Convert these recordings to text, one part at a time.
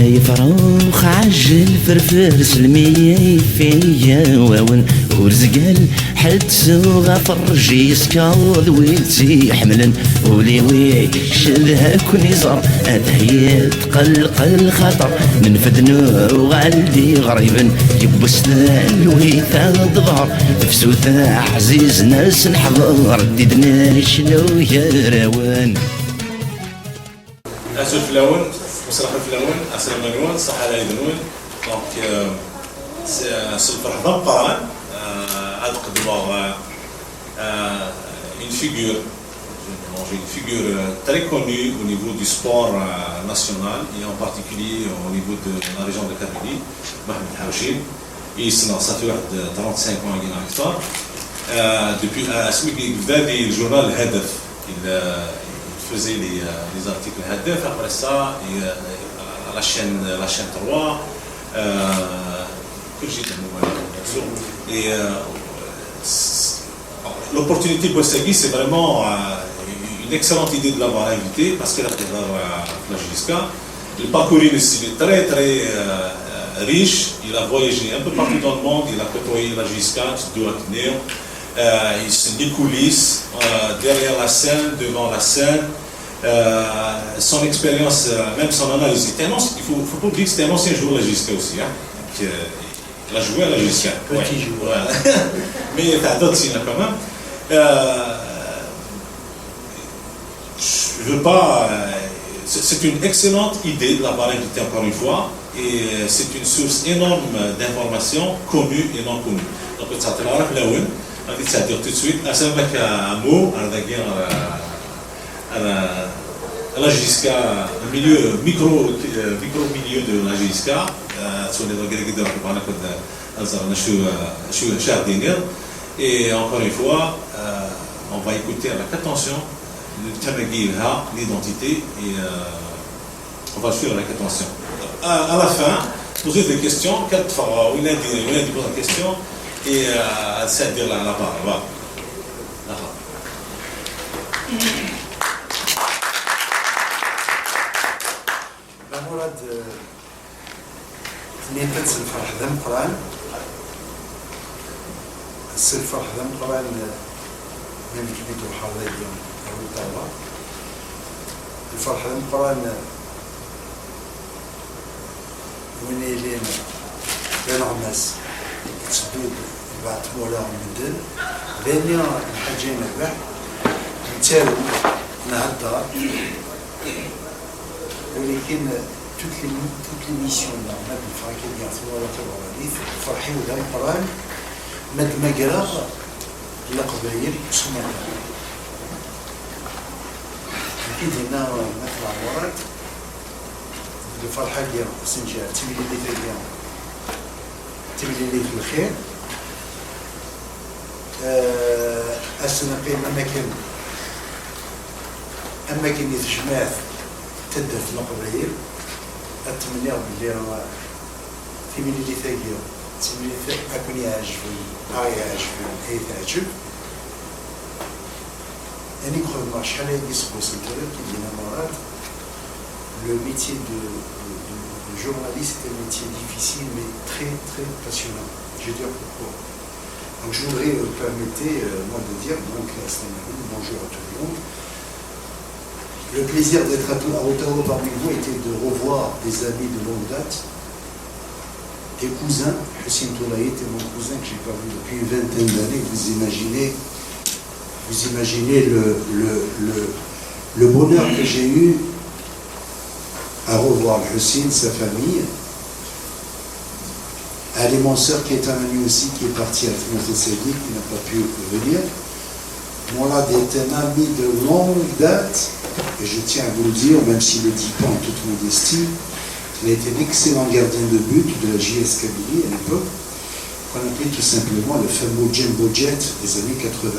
يفروخ عجل فرفر سلمي فيا واون ورزقال حد سوغا فرجي سكاض ويلتي حملا وليوي شلها كوني زر أدهيت قلق الخطر من فدنو غالدي غريبا يبوسنا ويثا ظهر تفسوثا عزيز ناس نحضر ديدنا شنو يا روان أسف فلاون مسرح فلاون أسلم منون صح على يدنون دونك سلفر حضن قران أدق دماغ une figure très connue au niveau du sport national et en particulier au niveau de la région de Kabylie, Mohamed Hawchine. Ça fait 35 ans qu'il est acteur. Depuis le journal Hadaf, il faisait les articles Hadaf. Après ça, la chaîne 3, que j'ai et l'opportunité pour Segui, c'est vraiment une excellente idée de l'avoir invité parce qu'elle a fait la JSK. Le parcours est très très riche. Il a voyagé un peu partout dans le monde. Il a côtoyé la JSK, il se dit coulisses, derrière la scène, devant la scène. Son expérience, même son analyse, il faut pas oublier que c'était un ancien joueur de la JSK aussi. Hein. Il a joué à la JSK. Petit joueur. Mais il y a d'autres signes quand même. Je veux pas. C'est une excellente idée de l'avoir invité encore une fois, et c'est une source énorme d'informations connues et non connues. Donc, ça te l'a rappelé, on va dire tout de suite. Ça va être un mot, à la JSK, le milieu, micro-milieu de la JSK, et encore une fois, on va écouter avec attention l'identité et on va le suivre avec attention. À la fin, poser des questions, il a dit bonnes questions et c'est dire la parole. مراد نيتت الفرح ذم قران الفرح ذم قران من كبيت وحاضر اليوم أو الطاولة الفرح ذم قران من يلين بين عماس تسدود بعد مولاهم من دل لين الحاجين البحر نتالو نهضر ولكن toutes les missions là ما بالفرق اللي يعطوا ولا تبغى فرحي ولا القران مد مقرا لقبايل وسمع اكيد هنا مثل عمرات الفرحه ديال سنجار تبلي لي اليوم تبلي لي في الخير اسنا بين اماكن يتجمعات تدى في القبايل أتمنى باللي في من اللي ثاقيو تمنى أكون يعجبني أي تعجب يعني كخدمة شحال هادي سبوس الكلام كيدينا مرات le métier de journaliste est un métier difficile mais très très passionnant. Je vais dire pourquoi. Donc je voudrais permettre moi de dire donc bonjour à tout le monde. Le plaisir d'être à Ottawa parmi vous était de revoir des amis de longue date, des cousins. Hussein Toulaït est mon cousin que je n'ai pas vu depuis une vingtaine d'années. Vous imaginez le bonheur que j'ai eu à revoir Hussein, sa famille. Ali, mon soeur qui est un ami aussi, qui est parti à Fnaf-e-Sadiq, qui n'a pas pu venir. Mourad est un ami de longue date, et je tiens à vous le dire, même s'il ne le dit pas en toute modestie, il a été un excellent gardien de but de la JS Kabylie à l'époque, qu'on appelait tout simplement le fameux Jumbo Jet des années 80.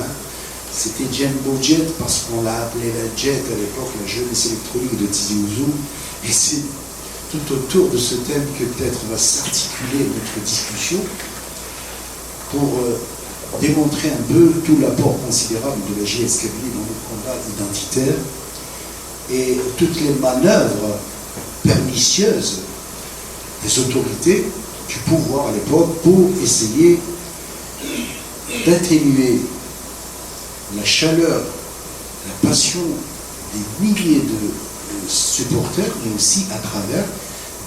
C'était Jumbo Jet parce qu'on l'a appelé la Jet à l'époque, la jeunesse électronique de Tizi Ouzou, et c'est tout autour de ce thème que peut-être va s'articuler notre discussion pour démontrer un peu tout l'apport considérable de la JS Kabylie dans le combat identitaire et toutes les manœuvres pernicieuses des autorités du pouvoir à l'époque pour essayer d'atténuer la chaleur, la passion des milliers de supporters, mais aussi à travers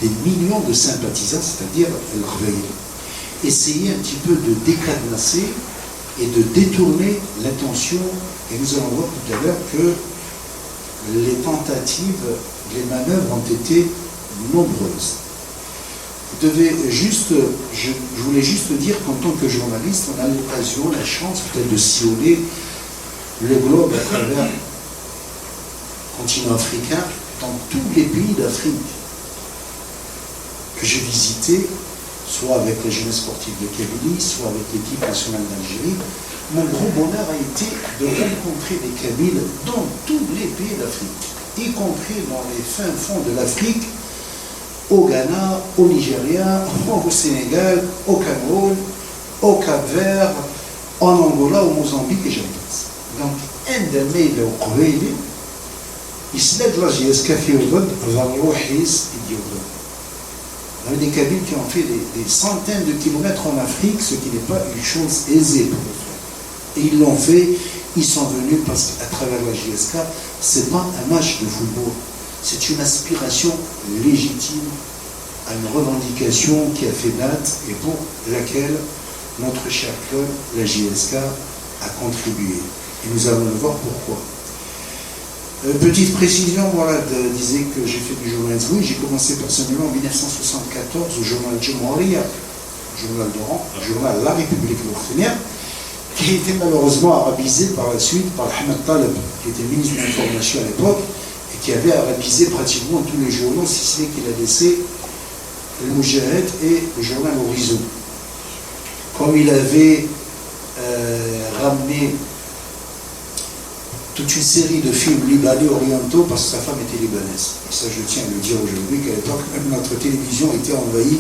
des millions de sympathisants, c'est-à-dire essayer un petit peu de décadenasser et de détourner l'attention. Et nous allons voir tout à l'heure que les tentatives, les manœuvres ont été nombreuses. Vous devez juste, je voulais juste dire qu'en tant que journaliste, on a l'occasion, la chance peut-être de sillonner le globe à travers le continent africain, dans tous les pays d'Afrique que j'ai visités, soit avec la jeunesse sportive de Kabylie, soit avec l'équipe nationale d'Algérie. Mon gros bonheur a été de rencontrer des Kabyles dans tous les pays d'Afrique, y compris dans les fins fonds de l'Afrique, au Ghana, au Nigeria, au Sénégal, au Cameroun, au Cap-Vert, en Angola, au Mozambique et j'en passe. Donc, un des meilleurs pays, il se lève là, j'ai escafé au God, Varlohis et Diodon. Il y a des Kabyles qui ont fait des centaines de kilomètres en Afrique, ce qui n'est pas une chose aisée pour le faire. Et ils l'ont fait, ils sont venus parce qu'à travers la JSK, ce n'est pas un match de football, c'est une aspiration légitime à une revendication qui a fait date et pour laquelle notre cher club, la JSK, a contribué. Et nous allons le voir pourquoi. Petite précision, voilà, disait que j'ai fait du journalisme. Oui, j'ai commencé personnellement en 1974 au journal Djemouria, journal d'Oran, journal La République Mauritanienne, qui a été malheureusement arabisé par la suite par Ahmed Taleb, qui était ministre de l'Information à l'époque, et qui avait arabisé pratiquement tous les journaux, si ce n'est qu'il a laissé le Moujahid et le journal Horizon. Comme il avait ramené toute une série de films libanais orientaux parce que sa femme était libanaise. Et ça, je tiens à le dire aujourd'hui, qu'à l'époque, même notre télévision était envahie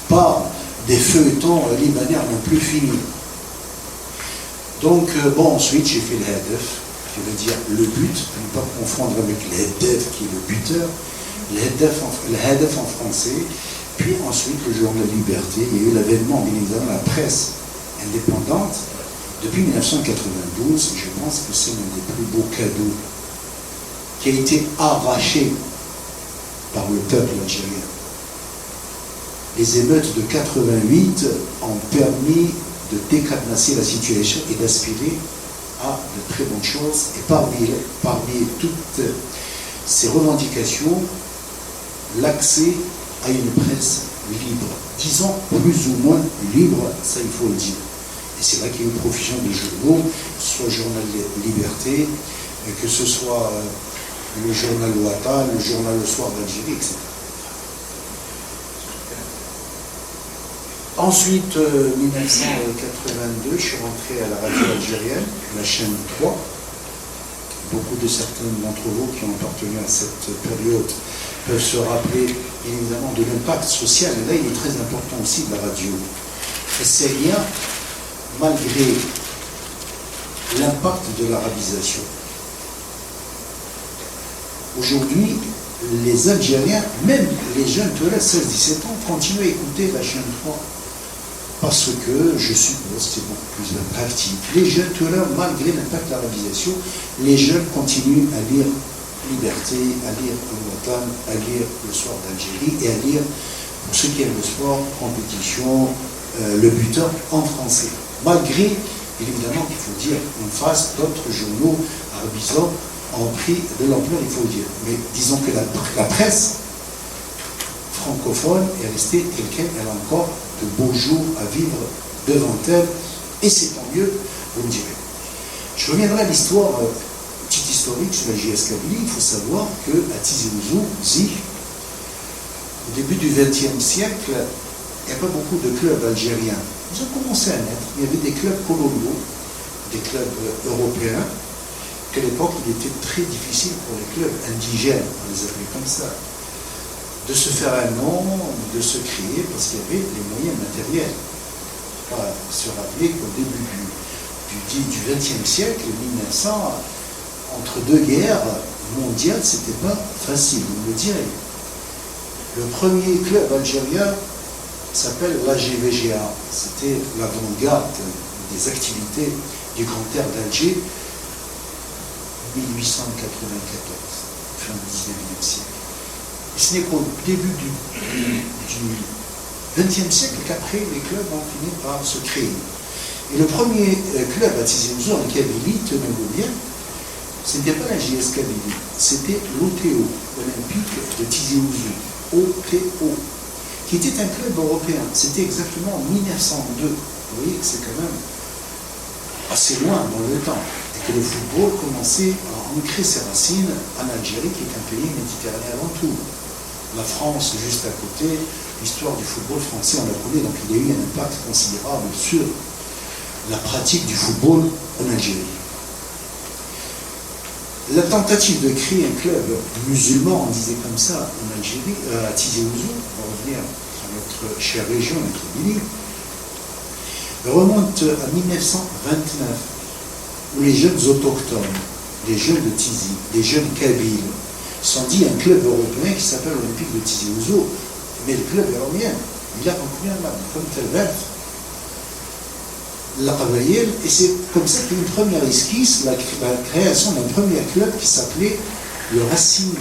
par des feuilletons libanais à n'en plus finir. Donc, bon, ensuite, j'ai fait le Hadef, qui veut dire le but, à ne pas confondre avec le Hadef, qui est le buteur, le Hadef en français, puis ensuite le journal Liberté. Il y a eu l'avènement, bien évidemment, la presse indépendante. Depuis 1992, je pense que c'est l'un des plus beaux cadeaux qui a été arraché par le peuple algérien. Les émeutes de 88 ont permis de décadenasser la situation et d'aspirer à de très bonnes choses. Et parmi toutes ces revendications, l'accès à une presse libre, disons plus ou moins libre, ça il faut le dire. Et c'est vrai qu'il y a eu une profusion de journaux, que ce soit le journal Liberté, que ce soit le journal Ouattara, le journal Le Soir d'Algérie, etc. Ensuite, 1982, je suis rentré à la radio algérienne, la chaîne 3. Beaucoup de certains d'entre vous qui ont appartenu à cette période peuvent se rappeler évidemment de l'impact social. Et là, il est très important aussi de la radio. Et c'est rien malgré l'impact de l'arabisation. Aujourd'hui, les Algériens, même les jeunes de 16-17 ans, continuent à écouter la chaîne 3 parce que, je suppose, c'est beaucoup plus attractif. Les jeunes Touareg, malgré l'impact de l'arabisation, les jeunes continuent à lire Liberté, à lire le Watan, à lire Le Soir d'Algérie et à lire, pour ceux qui aiment le sport, compétition, le buteur en français. Malgré, évidemment, qu'il faut dire en face, d'autres journaux arabisants ont pris de l'ampleur, il faut le dire. Mais disons que la presse francophone est restée telle qu'elle, elle a encore de beaux jours à vivre devant elle, et c'est tant mieux, vous me direz. Je reviendrai à l'histoire, petite historique sur la JS Kabylie. Il faut savoir qu'à Tizi Ouzou, au début du XXe siècle, il n'y a pas beaucoup de clubs algériens. Ils ont commencé à naître. Il y avait des clubs coloniaux, des clubs européens, qu'à l'époque, il était très difficile pour les clubs indigènes, on les appelait comme ça, de se faire un nom, de se créer, parce qu'il y avait les moyens matériels. Il faut se rappeler qu'au début du XXe siècle, 1900, entre deux guerres mondiales, c'était pas facile, vous me le direz. Le premier club algérien s'appelle l'AGVGA. C'était l'avant-garde des activités du Grand Air d'Alger, 1894, fin du 19e siècle. Et ce n'est qu'au début du XXe siècle qu'après les clubs ont fini par se créer. Et le premier club à Tizi Ouzou en Kabylie, tenez-vous bien, ce n'était pas la JS Kabylie, c'était l'OTO, Olympique de Tizi Ouzou, OTO, qui était un club européen. C'était exactement en 1902. Vous voyez que c'est quand même assez loin dans le temps. Et que le football commençait à ancrer ses racines en Algérie, qui est un pays méditerranéen avant tout. La France, juste à côté, l'histoire du football français, on la connaît, donc il y a eu un impact considérable sur la pratique du football en Algérie. La tentative de créer un club musulman, on disait comme ça, en Algérie, à Tizi Ouzou, on va revenir à notre chère région, notre Kabylie, remonte à 1929, où les jeunes autochtones, les jeunes de Tizi, les jeunes Kabyles, sont dit un club européen qui s'appelle l'Olympique de Tizi Ouzou, mais le club européen, il a combien là, comme tel la Qabaïl, et c'est comme ça qu'il y a une première esquisse, la création d'un premier club qui s'appelait le Rapid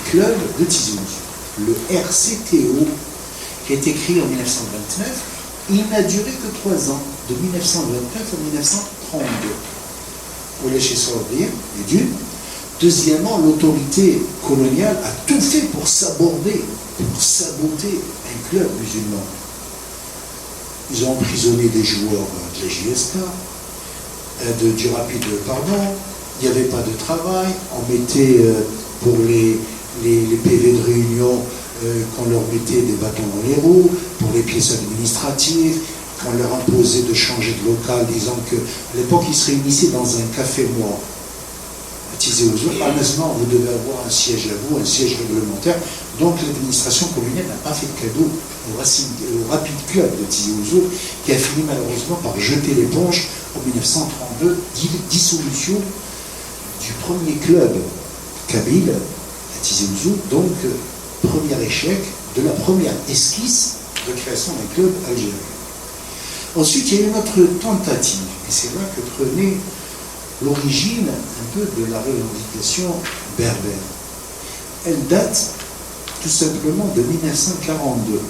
Club de Tizi Ouzou, le RCTO, qui a été créé en 1929. Il n'a duré que 3 ans, de 1929 à 1932. Pour les chez Sordir, et d'une. Deuxièmement, l'autorité coloniale a tout fait pour saboter un club musulman. Ils ont emprisonné des joueurs de la JSK, du Rapide, pardon. Il n'y avait pas de travail. On mettait pour les PV de réunion, qu'on leur mettait des bâtons dans les roues, pour les pièces administratives, qu'on leur imposait de changer de local, disant qu'à l'époque, ils se réunissaient dans un café mois. À Tizi Ouzou, maintenant, vous devez avoir un siège à vous, un siège réglementaire. Donc, l'administration coloniale n'a pas fait de cadeau au Rapid Club de Tizi Ouzou, qui a fini malheureusement par jeter l'éponge en 1932, dissolution du premier club kabyle à Tizi Ouzou, donc premier échec de la première esquisse de création d'un club algérien. Ensuite, il y a eu une autre tentative, et c'est là que prenait l'origine un peu de la revendication berbère. Elle date tout simplement de 1942.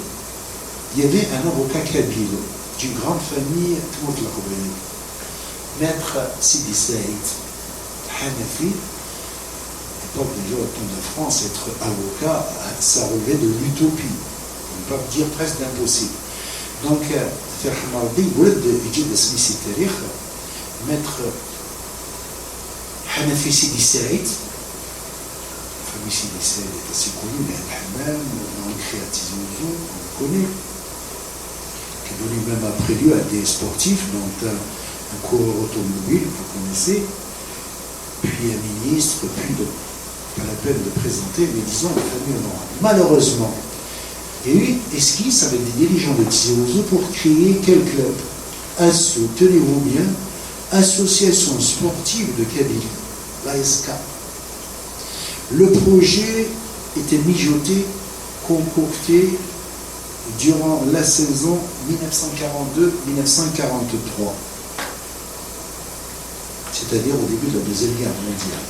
Il y avait un avocat kabyle d'une grande famille, Maître Sidi Saïd Hanafi. À l'époque, déjà, au temps de France, être avocat, ça relevait de l'utopie. On peut dire presque d'impossible. Donc, Ferhamardi, Maître Hanafi Sidi Saïd, la famille Sidi Saïd est assez connue, mais Al-Hammam, on crée à Tizi Ouzou, on le connaît, qui est donné même après lui à des sportifs, dont un coureur automobile, vous connaissez, puis un ministre, puis pas la peine de présenter, mais disons la famille honorable. Malheureusement, il y a eu une esquisse avec des dirigeants de Tizi Ouzou pour créer quel club? Tenez-vous bien, Association sportive de Kabylie, l'ASK. Le projet était mijoté, concocté durant la saison 1942-1943, c'est-à-dire au début de la Deuxième Guerre mondiale.